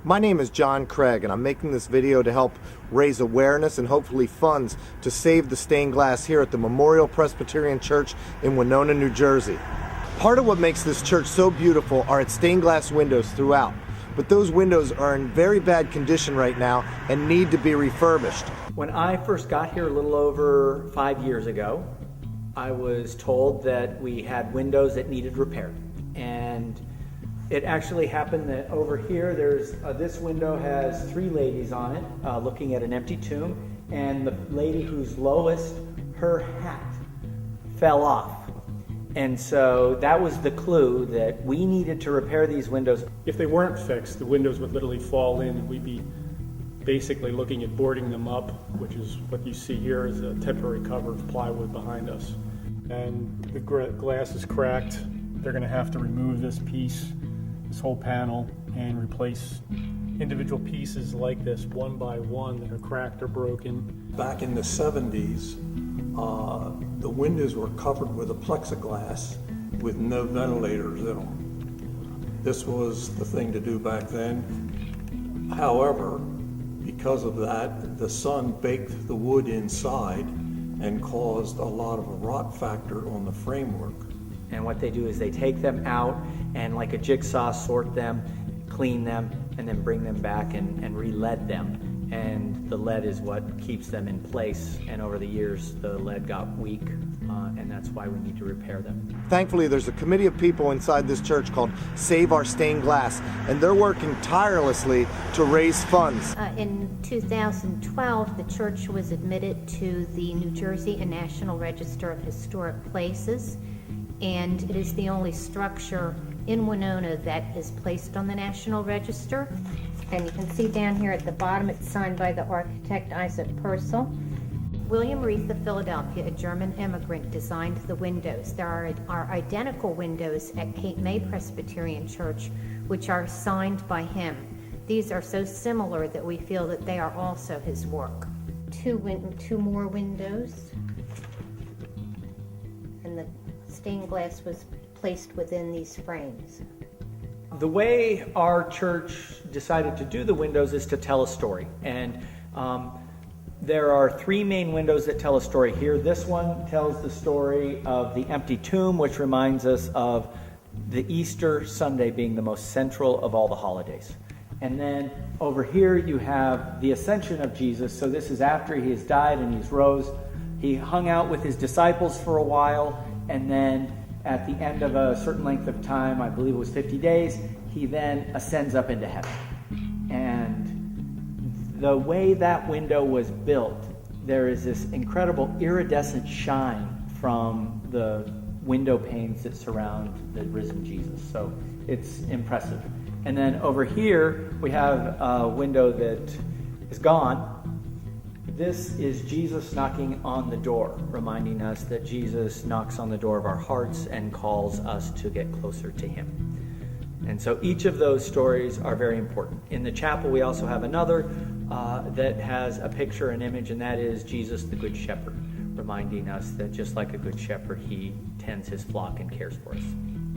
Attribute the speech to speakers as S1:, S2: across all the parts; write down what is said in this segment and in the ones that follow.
S1: My name is John Craig, and I'm making this video to help raise awareness and hopefully funds to save the stained glass here at the Memorial Presbyterian Church in Wenonah, New Jersey. Part of what makes this church so beautiful are its stained glass windows throughout, but those windows are in very bad condition right now and need to be refurbished.
S2: When I first got here a little over 5 years ago, I was told that we had windows that needed repair. And it actually happened that over here, this window has 3 ladies on it looking at an empty tomb, and the lady who's lowest, her hat fell off. And so that was the clue that we needed to repair these windows.
S3: If they weren't fixed, the windows would literally fall in, and we'd be basically looking at boarding them up, which is what you see here is a temporary cover of plywood behind us. And the glass is cracked. They're going to have to remove this piece, this whole panel, and replace individual pieces like this one by one that are cracked or broken.
S4: Back in the 70s, the windows were covered with a plexiglass with no ventilators in them. This was the thing to do back then. However, because of that, the sun baked the wood inside and caused a lot of a rot factor on the framework.
S2: And what they do is they take them out and like a jigsaw sort them, clean them, and then bring them back and re-lead them. And the lead is what keeps them in place. And over the years, the lead got weak, and that's why we need to repair them.
S1: Thankfully, there's a committee of people inside this church called Save Our Stained Glass, and they're working tirelessly to raise funds.
S5: In 2012, the church was admitted to the New Jersey and National Register of Historic Places, and it is the only structure in Wenonah that is placed on the National Register. And you can see down here at the bottom, it's signed by the architect Isaac Purcell. William Reith of Philadelphia, a German immigrant, designed the windows. There are identical windows at Cape May Presbyterian Church, which are signed by him. These are so similar that we feel that they are also his work. Two more windows, and the stained glass was placed within these frames.
S2: The way our church decided to do the windows is to tell a story. And there are 3 main windows that tell a story here. This one tells the story of the empty tomb, which reminds us of the Easter Sunday being the most central of all the holidays. And then over here you have the ascension of Jesus. So this is after he has died and he's rose. He hung out with his disciples for a while, and then at the end of a certain length of time, I believe it was 50 days, he then ascends up into heaven. And the way that window was built, there is this incredible iridescent shine from the window panes that surround the risen Jesus. So it's impressive. And then over here, we have a window that is gone. This is Jesus knocking on the door, reminding us that Jesus knocks on the door of our hearts and calls us to get closer to him. And so each of those stories are very important. In the chapel, we also have another that has a picture, an image, and that is Jesus, the Good Shepherd, reminding us that just like a good shepherd, he tends his flock and cares for us.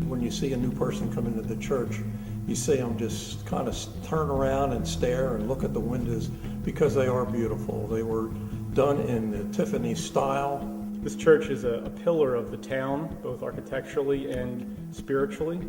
S4: When you see a new person come into the church, you see them just kind of turn around and stare and look at the windows because they are beautiful. They were done in the Tiffany style.
S3: This church is a pillar of the town, both architecturally and spiritually,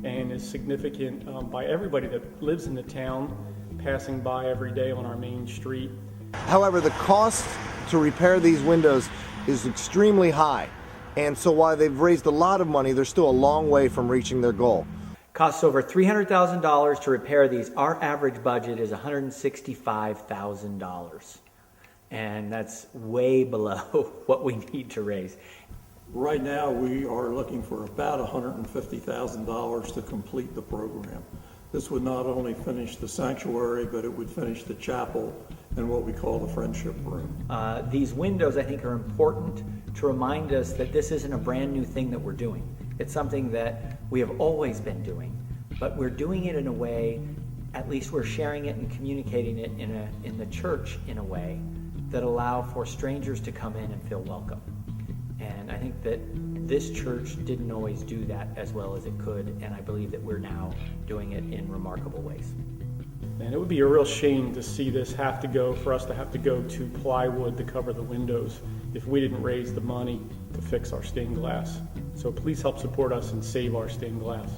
S3: and is significant by everybody that lives in the town, passing by every day on our main street.
S1: However, the cost to repair these windows is extremely high, and so while they've raised a lot of money, they're still a long way from reaching their goal.
S2: Costs over $300,000 to repair these. Our average budget is $165,000. And that's way below what we need to raise.
S4: Right now, we are looking for about $150,000 to complete the program. This would not only finish the sanctuary, but it would finish the chapel and what we call the friendship room.
S2: These windows, I think, are important to remind us that this isn't a brand new thing that we're doing. It's something that we have always been doing, but we're doing it in a way, at least we're sharing it and communicating it in the church in a way that allow for strangers to come in and feel welcome. And I think that this church didn't always do that as well as it could, and I believe that we're now doing it in remarkable ways.
S3: And And it would be a real shame to see this for us to have to go to plywood to cover the windows if we didn't raise the money to fix our stained glass. So please help support us and save our stained glass.